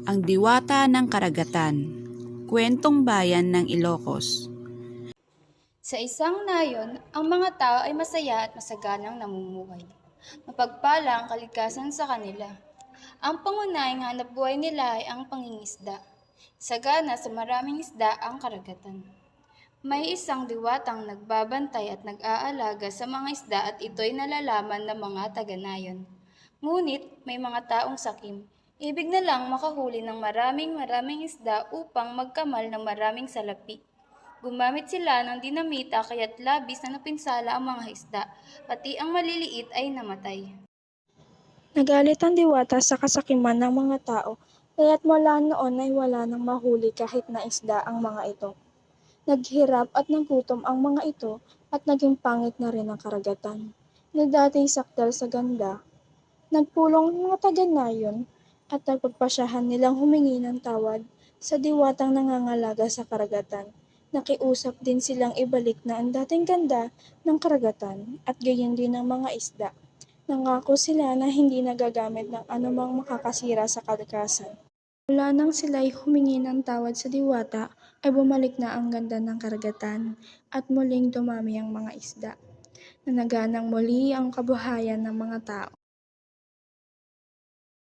Ang Diwata ng Karagatan. Kwentong Bayan ng Ilocos. Sa isang nayon, ang mga tao ay masaya at masaganang namumuhay. Mapagpala ang kalikasan sa kanila. Ang pangunahing hanapbuhay nila ay ang pangingisda. Sagana sa maraming isda ang karagatan. May isang diwatang nagbabantay at nag-aalaga sa mga isda at ito'y nalalaman ng mga taga-nayon. Ngunit may mga taong sakim. Ibig na lang makahuli ng maraming isda upang magkamal ng maraming salapi. Gumamit sila ng dinamita kaya't labis na napinsala ang mga isda, pati ang maliliit ay namatay. Nagalit ang diwata sa kasakiman ng mga tao, kaya't mula noon ay wala nang mahuli kahit na isda ang mga ito. Naghirap at nagutom ang mga ito at naging pangit na rin ang karagatan, na dating sakdal sa ganda. Nagpulong ang mga taga-nayon at nagpagpasyahan nilang humingi ng tawad sa diwatang nangangalaga sa karagatan. Nakiusap din silang ibalik na ang dating ganda ng karagatan at gayon din ang mga isda. Nangako sila na hindi nagagamit ng anumang makakasira sa kalikasan. Mula nang sila'y humingi ng tawad sa diwata, ay bumalik na ang ganda ng karagatan at muling dumami ang mga isda. Nanaganang muli ang kabuhayan ng mga tao.